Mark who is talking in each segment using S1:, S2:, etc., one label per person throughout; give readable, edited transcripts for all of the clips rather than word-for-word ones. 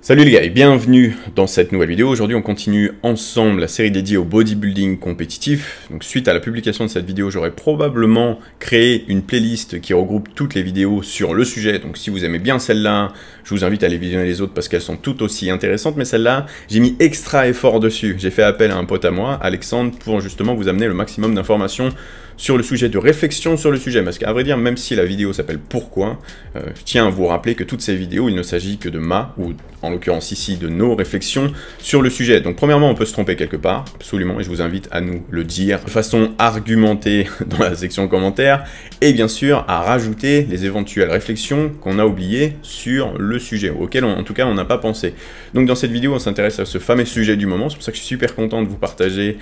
S1: Salut les gars et bienvenue dans cette nouvelle vidéo. Aujourd'hui on continue ensemble la série dédiée au bodybuilding compétitif. Donc suite à la publication de cette vidéo, j'aurai probablement créé une playlist qui regroupe toutes les vidéos sur le sujet. Donc si vous aimez bien celle-là, je vous invite à aller visionner les autres parce qu'elles sont toutes aussi intéressantes. Mais celle-là, j'ai mis extra effort dessus. J'ai fait appel à un pote à moi, Alexandre, pour justement vous amener le maximum d'informations sur le sujet, de réflexion sur le sujet, parce qu'à vrai dire, même si la vidéo s'appelle « Pourquoi ?», je tiens à vous rappeler que toutes ces vidéos, il ne s'agit que de ou en l'occurrence ici, de nos réflexions sur le sujet. Donc premièrement, on peut se tromper quelque part, absolument, et je vous invite à nous le dire de façon argumentée dans la section commentaires, et bien sûr, à rajouter les éventuelles réflexions qu'on a oubliées sur le sujet, auquel en tout cas on n'a pas pensé. Donc dans cette vidéo, on s'intéresse à ce fameux sujet du moment, c'est pour ça que je suis super content de vous partager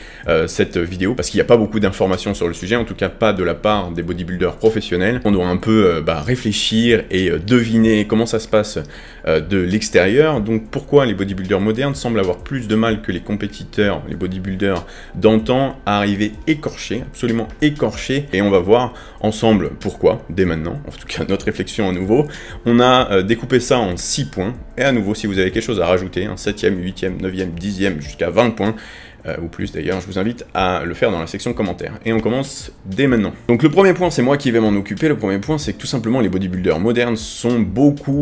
S1: cette vidéo, parce qu'il n'y a pas beaucoup d'informations sur le sujet, en tout cas pas de la part des bodybuilders professionnels. On doit un peu réfléchir et deviner comment ça se passe de l'extérieur. Donc pourquoi les bodybuilders modernes semblent avoir plus de mal que les compétiteurs, les bodybuilders d'antan, à arriver écorchés, absolument écorchés. Et on va voir ensemble pourquoi, dès maintenant, en tout cas notre réflexion à nouveau. On a découpé ça en 6 points. Et à nouveau, si vous avez quelque chose à rajouter, un 7e, 8e, 9e, 10e, jusqu'à 20 points, ou plus d'ailleurs, je vous invite à le faire dans la section commentaires. Et on commence dès maintenant. Donc le premier point, c'est moi qui vais m'en occuper. Le premier point, c'est que tout simplement les bodybuilders modernes sont beaucoup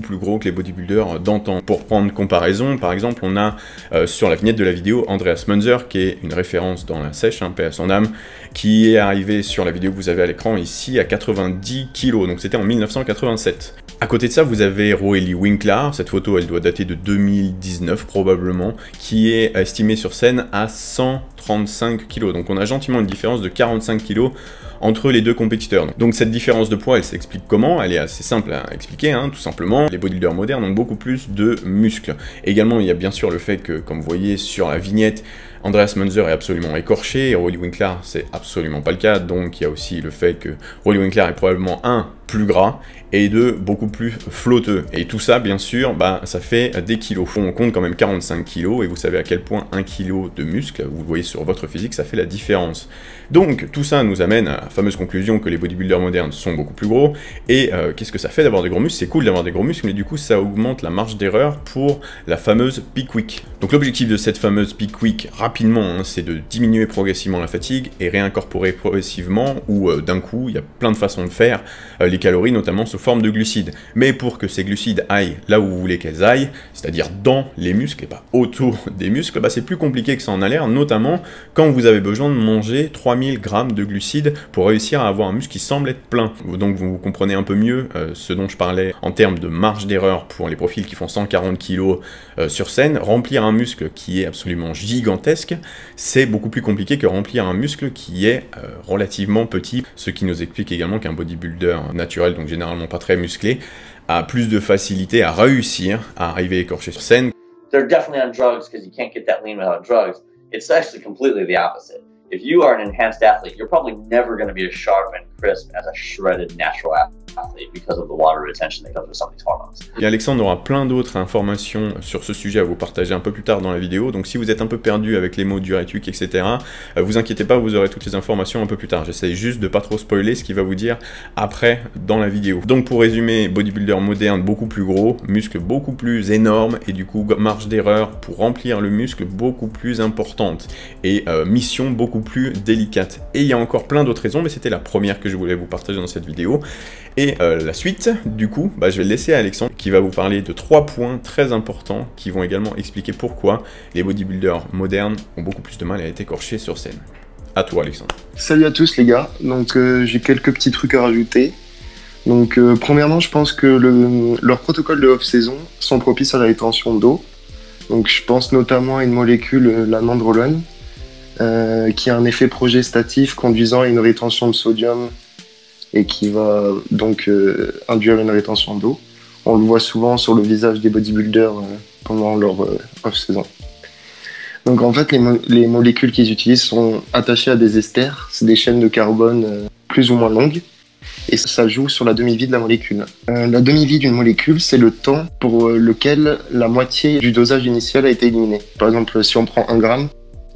S1: plus gros que les bodybuilders d'antan. Pour prendre comparaison, par exemple, on a sur la vignette de la vidéo Andreas Munzer, qui est une référence dans la sèche, paix à son âme, qui est arrivé sur la vidéo que vous avez à l'écran ici à 90 kg. Donc c'était en 1987. À côté de ça, vous avez Roelly Winklaar, cette photo elle doit dater de 2019 probablement, qui est estimée sur scène à 135 kg. Donc on a gentiment une différence de 45 kg entre les deux compétiteurs. Donc cette différence de poids, elle s'explique comment? Elle est assez simple à expliquer, tout simplement. Les bodybuilders modernes ont beaucoup plus de muscles. Également, il y a bien sûr le fait que, comme vous voyez sur la vignette, Andreas Munzer est absolument écorché, et Roelly Winklaar, c'est absolument pas le cas. Donc il y a aussi le fait que Roelly Winklaar est probablement plus gras, et beaucoup plus flotteux. Et tout ça, bien sûr, ça fait des kilos. On compte quand même 45 kilos, et vous savez à quel point 1 kg de muscle, vous le voyez sur votre physique, ça fait la différence. Donc tout ça nous amène à la fameuse conclusion que les bodybuilders modernes sont beaucoup plus gros. Et qu'est-ce que ça fait d'avoir des gros muscles? C'est cool d'avoir des gros muscles, mais du coup ça augmente la marge d'erreur pour la fameuse peak week. Donc l'objectif de cette fameuse peak week, rapidement, c'est de diminuer progressivement la fatigue et réincorporer progressivement, ou d'un coup, il y a plein de façons de faire, les calories, notamment sous forme de glucides. Mais pour que ces glucides aillent là où vous voulez qu'elles aillent, c'est-à-dire dans les muscles et pas autour des muscles, c'est plus compliqué que ça en a l'air, notamment quand vous avez besoin de manger 3000 grammes de glucides pour réussir à avoir un muscle qui semble être plein. Donc vous comprenez un peu mieux ce dont je parlais en termes de marge d'erreur pour les profils qui font 140 kg sur scène. Remplir un muscle qui est absolument gigantesque, c'est beaucoup plus compliqué que remplir un muscle qui est relativement petit, ce qui nous explique également qu'un bodybuilder naturel, donc généralement pas très musclé, a plus de facilité à réussir à arriver écorché sur scène.
S2: They're definitely on drugs because you can't get that lean without drugs. It's actually completely the opposite. If you are an enhanced athlete, you're probably never going to be as sharp and crisp as a shredded natural athlete because of the water retention that comes with some of these hormones.
S1: Et Alexandre aura plein d'autres informations sur ce sujet à vous partager un peu plus tard dans la vidéo. Donc si vous êtes un peu perdu avec les mots diurétique, etc., vous inquiétez pas, vous aurez toutes les informations un peu plus tard. J'essaye juste de pas trop spoiler ce qu'il va vous dire après dans la vidéo. Donc pour résumer, bodybuilder moderne beaucoup plus gros, muscles beaucoup plus énormes, et du coup marge d'erreur pour remplir le muscle beaucoup plus importante, et mission beaucoup plus délicate. Et il y a encore plein d'autres raisons, mais c'était la première que je voulais vous partager dans cette vidéo. Et la suite, du coup, je vais le laisser à Alexandre qui va vous parler de 3 points très importants qui vont également expliquer pourquoi les bodybuilders modernes ont beaucoup plus de mal à être écorchés sur scène. À toi, Alexandre.
S3: Salut à tous les gars, donc j'ai quelques petits trucs à rajouter. Donc premièrement, je pense que leurs protocoles de off-saison sont propices à la rétention d'eau. Donc je pense notamment à une molécule, la nandrolone, qui a un effet progestatif conduisant à une rétention de sodium et qui va donc induire une rétention d'eau. On le voit souvent sur le visage des bodybuilders pendant leur off-saison. Donc en fait, les molécules qu'ils utilisent sont attachées à des esters, c'est des chaînes de carbone plus ou moins longues, et ça joue sur la demi-vie de la molécule. La demi-vie d'une molécule, c'est le temps pour lequel la moitié du dosage initial a été éliminé. Par exemple, si on prend 1 gramme,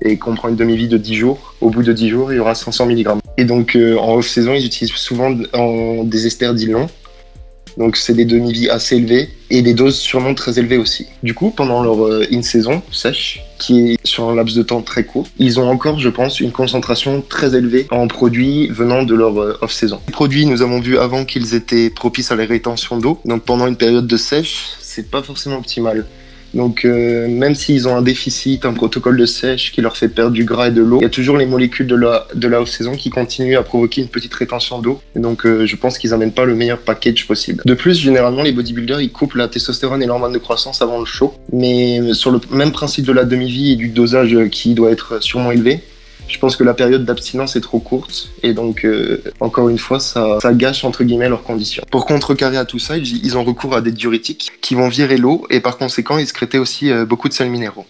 S3: et qu'on prend une demi-vie de 10 jours, au bout de 10 jours, il y aura 500 mg. Et donc, en off-saison, ils utilisent souvent des esters dits longs, Donc c'est des demi-vies assez élevées et des doses sûrement très élevées aussi. Du coup, pendant leur in-saison sèche, qui est sur un laps de temps très court, ils ont encore, je pense, une concentration très élevée en produits venant de leur off-saison. Les produits, nous avons vu avant qu'ils étaient propices à la rétention d'eau. Donc pendant une période de sèche, c'est pas forcément optimal. Donc même s'ils ont un déficit, un protocole de sèche qui leur fait perdre du gras et de l'eau, il y a toujours les molécules de la off-saison qui continuent à provoquer une petite rétention d'eau. Donc je pense qu'ils n'amènent pas le meilleur package possible. De plus, généralement, les bodybuilders, ils coupent la testostérone et l'hormone de croissance avant le show. Mais sur le même principe de la demi-vie et du dosage qui doit être sûrement élevé, je pense que la période d'abstinence est trop courte et donc encore une fois ça gâche entre guillemets leurs conditions. Pour contrecarrer à tout ça, ils ont recours à des diurétiques qui vont virer l'eau et par conséquent ils sécrètent aussi beaucoup de sels minéraux.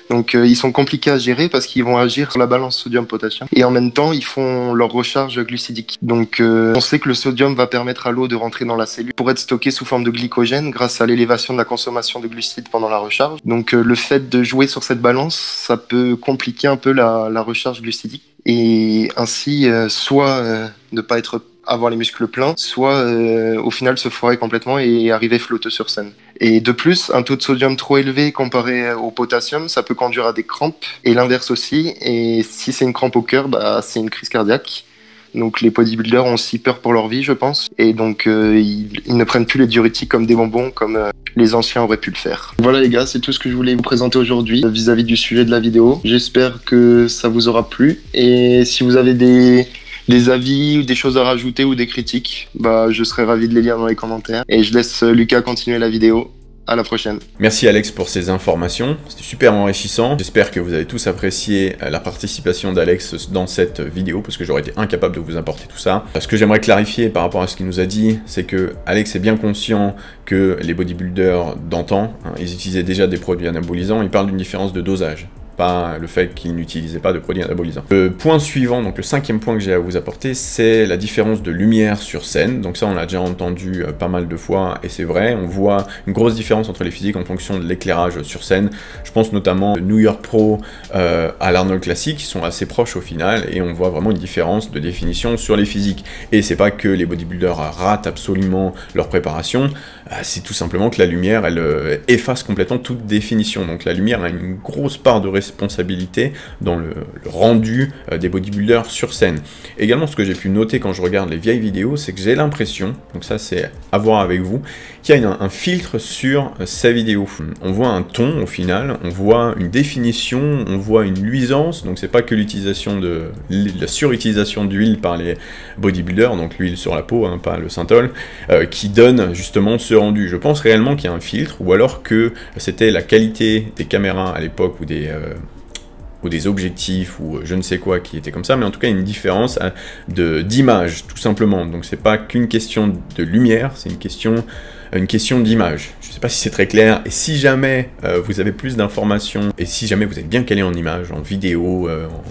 S3: Donc ils sont compliqués à gérer parce qu'ils vont agir sur la balance sodium-potassium et en même temps ils font leur recharge glucidique. Donc on sait que le sodium va permettre à l'eau de rentrer dans la cellule pour être stocké sous forme de glycogène grâce à l'élévation de la consommation de glucides pendant la recharge. Donc le fait de jouer sur cette balance, ça peut compliquer un peu la recharge glucidique et ainsi soit ne pas avoir les muscles pleins, soit au final se foirer complètement et arriver flotteux sur scène. Et de plus, un taux de sodium trop élevé comparé au potassium, ça peut conduire à des crampes, et l'inverse aussi. Et si c'est une crampe au cœur, bah, c'est une crise cardiaque. Donc les bodybuilders ont aussi peur pour leur vie, je pense. Et donc ils ne prennent plus les diurétiques comme des bonbons, comme les anciens auraient pu le faire. Voilà les gars, c'est tout ce que je voulais vous présenter aujourd'hui vis-à-vis du sujet de la vidéo. J'espère que ça vous aura plu. Et si vous avez des avis ou des choses à rajouter ou des critiques, bah, je serais ravi de les lire dans les commentaires. Et je laisse Lucas continuer la vidéo. À la prochaine.
S1: Merci Alex pour ces informations, c'était super enrichissant. J'espère que vous avez tous apprécié la participation d'Alex dans cette vidéo, parce que j'aurais été incapable de vous apporter tout ça. Ce que j'aimerais clarifier par rapport à ce qu'il nous a dit, c'est que Alex est bien conscient que les bodybuilders d'antan, ils utilisaient déjà des produits anabolisants, il parle d'une différence de dosage, pas le fait qu'ils n'utilisaient pas de produits anabolisants. Le point suivant, donc le 5e point que j'ai à vous apporter, c'est la différence de lumière sur scène. Donc ça, on l'a déjà entendu pas mal de fois, et c'est vrai, on voit une grosse différence entre les physiques en fonction de l'éclairage sur scène. Je pense notamment au New York Pro à l'Arnold Classic, qui sont assez proches au final, et on voit vraiment une différence de définition sur les physiques. Et c'est pas que les bodybuilders ratent absolument leur préparation, c'est tout simplement que la lumière, elle efface complètement toute définition. Donc la lumière a une grosse part de responsabilité dans le rendu des bodybuilders sur scène. Également, ce que j'ai pu noter quand je regarde les vieilles vidéos, c'est que j'ai l'impression, donc ça c'est à voir avec vous, qu'il y a un filtre sur ces vidéos. On voit un ton au final, on voit une définition, on voit une luisance, donc c'est pas que l'utilisation de la surutilisation d'huile par les bodybuilders, donc l'huile sur la peau, hein, pas le synthol, qui donne justement ce rendu. Je pense réellement qu'il y a un filtre, ou alors que c'était la qualité des caméras à l'époque ou des objectifs ou je ne sais quoi qui était comme ça, mais en tout cas une différence d'image tout simplement. Donc c'est pas qu'une question de lumière, c'est une question d'image. Je ne sais pas si c'est très clair, et si jamais vous avez plus d'informations, et si jamais vous êtes bien calé en images, en vidéo,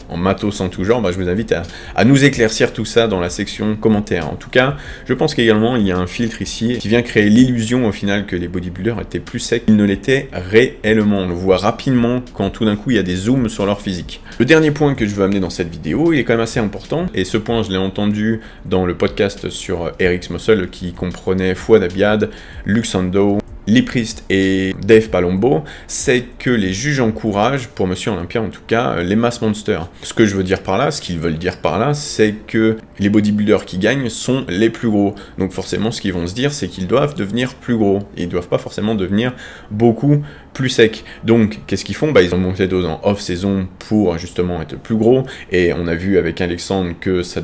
S1: en matos en tout genre, bah, je vous invite à nous éclaircir tout ça dans la section commentaires. En tout cas, je pense qu'également il y a un filtre ici qui vient créer l'illusion au final que les bodybuilders étaient plus secs qu'ils ne l'étaient réellement. On le voit rapidement quand tout d'un coup il y a des zooms sur leur physique. Le dernier point que je veux amener dans cette vidéo, il est quand même assez important, et ce point je l'ai entendu dans le podcast sur RX Muscle qui comprenait Fouad Abiad, Luxando, Liprist et Dave Palumbo, c'est que les juges encouragent, pour Monsieur Olympia en tout cas, les mass monsters. Ce que je veux dire par là, ce qu'ils veulent dire par là, c'est que les bodybuilders qui gagnent sont les plus gros. Donc forcément, ce qu'ils vont se dire, c'est qu'ils doivent devenir plus gros. Et ils ne doivent pas forcément devenir beaucoup plus secs. Donc, qu'est-ce qu'ils font? Bah, ils ont monté les doses en off-saison pour justement être plus gros. Et on a vu avec Alexandre que ça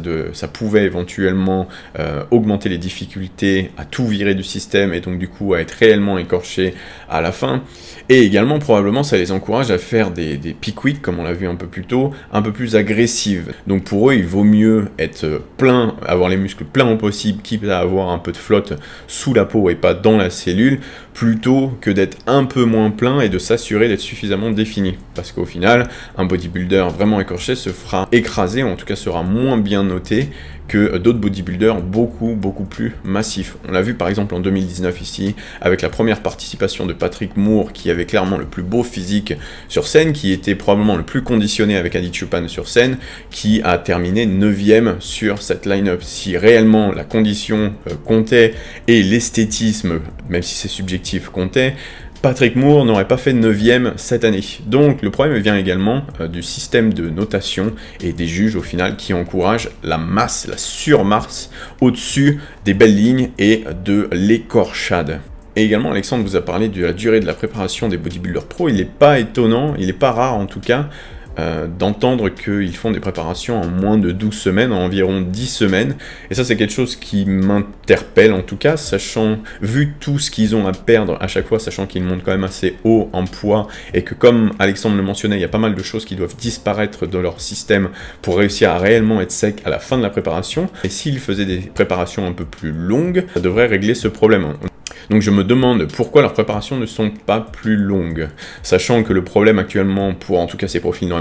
S1: pouvait éventuellement augmenter les difficultés à tout virer du système et donc du coup à être réellement écorché à la fin. Et également, probablement, ça les encourage à faire des peak week, comme on l'a vu un peu plus tôt, un peu plus agressives. Donc pour eux, il vaut mieux être plein, avoir les muscles pleins au possible, quitte à avoir un peu de flotte sous la peau et pas dans la cellule, plutôt que d'être un peu moins plein et de s'assurer d'être suffisamment défini. Parce qu'au final, un bodybuilder vraiment écorché se fera écraser, ou en tout cas sera moins bien noté que d'autres bodybuilders beaucoup plus massifs. On l'a vu par exemple en 2019 ici, avec la première première participation de Patrick Moore, qui avait clairement le plus beau physique sur scène, qui était probablement le plus conditionné avec Adi Choopan sur scène, qui a terminé 9e sur cette line-up. Si réellement la condition comptait et l'esthétisme, même si c'est subjectif, comptait, Patrick Moore n'aurait pas fait 9e cette année. Donc le problème vient également du système de notation et des juges au final qui encouragent la masse, la surmasse au-dessus des belles lignes et de l'écorchade. Et également, Alexandre vous a parlé de la durée de la préparation des bodybuilders pro. Il n'est pas étonnant, il n'est pas rare en tout cas, d'entendre qu'ils font des préparations en moins de 12 semaines, en environ 10 semaines. Et ça, c'est quelque chose qui m'interpelle en tout cas, sachant, vu tout ce qu'ils ont à perdre à chaque fois, sachant qu'ils montent quand même assez haut en poids, et que comme Alexandre le mentionnait, il y a pas mal de choses qui doivent disparaître de leur système pour réussir à réellement être sec à la fin de la préparation. Et s'ils faisaient des préparations un peu plus longues, ça devrait régler ce problème. Donc je me demande pourquoi leurs préparations ne sont pas plus longues, sachant que le problème actuellement pour en tout cas ces profils,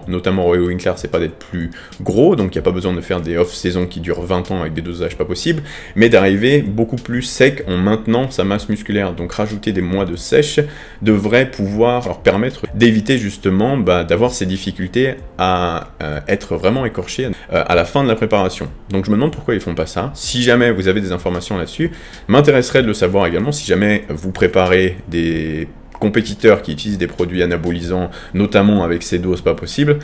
S1: notamment Roy Winkler, c'est pas d'être plus gros, donc il n'y a pas besoin de faire des off-saison qui durent 20 ans avec des dosages pas possibles, mais d'arriver beaucoup plus sec en maintenant sa masse musculaire. Donc rajouter des mois de sèche devrait pouvoir leur permettre d'éviter justement d'avoir ces difficultés à être vraiment écorchés à la fin de la préparation. Donc je me demande pourquoi ils font pas ça. Si jamais vous avez des informations là-dessus, m'intéresserait de le savoir également. Si jamais vous préparez des compétiteurs qui utilisent des produits anabolisants, notamment avec ces doses pas possibles,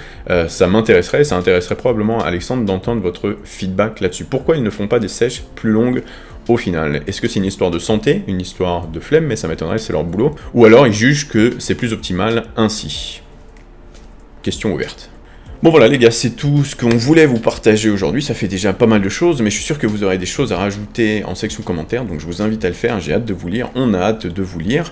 S1: ça m'intéresserait, ça intéresserait probablement Alexandre d'entendre votre feedback là-dessus. Pourquoi ils ne font pas des sèches plus longues au final? Est-ce que c'est une histoire de santé, une histoire de flemme, mais ça m'étonnerait, c'est leur boulot, ou alors ils jugent que c'est plus optimal ainsi? Question ouverte. Bon voilà les gars, c'est tout ce qu'on voulait vous partager aujourd'hui, ça fait déjà pas mal de choses, mais je suis sûr que vous aurez des choses à rajouter en section commentaire, donc je vous invite à le faire, j'ai hâte de vous lire, on a hâte de vous lire.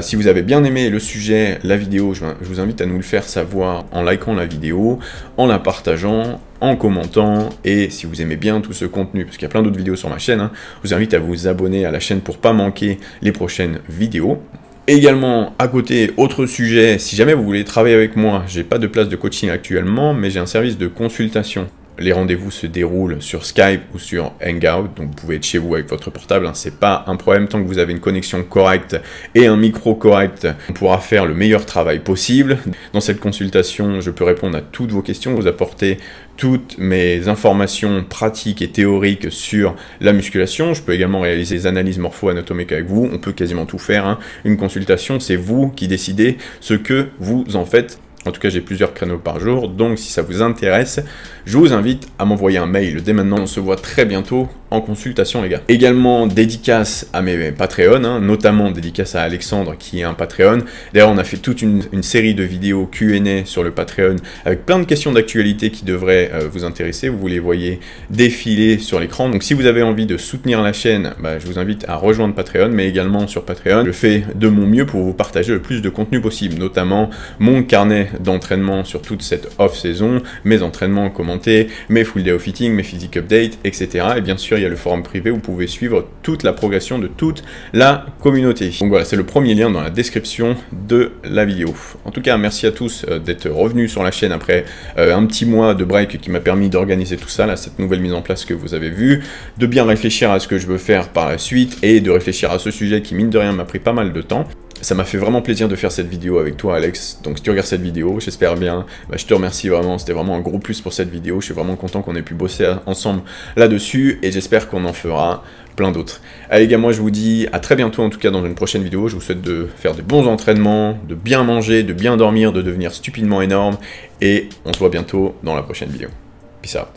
S1: Si vous avez bien aimé le sujet, la vidéo, je vous invite à nous le faire savoir en likant la vidéo, en la partageant, en commentant, et si vous aimez bien tout ce contenu, parce qu'il y a plein d'autres vidéos sur ma chaîne, je vous invite à vous abonner à la chaîne pour pas manquer les prochaines vidéos. Également, à côté, autre sujet, si jamais vous voulez travailler avec moi, j'ai pas de place de coaching actuellement, mais j'ai un service de consultation. Les rendez-vous se déroulent sur Skype ou sur Hangout, donc vous pouvez être chez vous avec votre portable, c'est pas un problème tant que vous avez une connexion correcte et un micro correct, on pourra faire le meilleur travail possible. Dans cette consultation, je peux répondre à toutes vos questions, vous apporter toutes mes informations pratiques et théoriques sur la musculation. Je peux également réaliser des analyses morpho-anatomiques avec vous, on peut quasiment tout faire. Une consultation, c'est vous qui décidez ce que vous en faites. En tout cas, j'ai plusieurs créneaux par jour, donc si ça vous intéresse, je vous invite à m'envoyer un mail. Dès maintenant, on se voit très bientôt en consultation, les gars. Également, dédicace à mes Patreons, notamment dédicace à Alexandre, qui est un Patreon. D'ailleurs, on a fait toute une série de vidéos Q&A sur le Patreon, avec plein de questions d'actualité qui devraient vous intéresser. Vous les voyez défiler sur l'écran. Donc, si vous avez envie de soutenir la chaîne, je vous invite à rejoindre Patreon, mais également sur Patreon, je fais de mon mieux pour vous partager le plus de contenu possible, notamment mon carnet d'entraînement sur toute cette off-saison, mes entraînements commentés, mes full day of fitting, mes physique updates, etc. Et bien sûr, il y a le forum privé où vous pouvez suivre toute la progression de toute la communauté. Donc voilà, c'est le premier lien dans la description de la vidéo. En tout cas, merci à tous d'être revenus sur la chaîne après un petit mois de break qui m'a permis d'organiser tout ça, là, cette nouvelle mise en place que vous avez vue, de bien réfléchir à ce que je veux faire par la suite et de réfléchir à ce sujet qui, mine de rien, m'a pris pas mal de temps. Ça m'a fait vraiment plaisir de faire cette vidéo avec toi, Alex. Donc si tu regardes cette vidéo, j'espère bien, je te remercie vraiment, c'était vraiment un gros plus pour cette vidéo. Je suis vraiment content qu'on ait pu bosser ensemble là-dessus et j'espère qu'on en fera plein d'autres. Allez les gars, moi je vous dis à très bientôt en tout cas dans une prochaine vidéo. Je vous souhaite de faire de bons entraînements, de bien manger, de bien dormir, de devenir stupidement énorme et on se voit bientôt dans la prochaine vidéo. Peace out.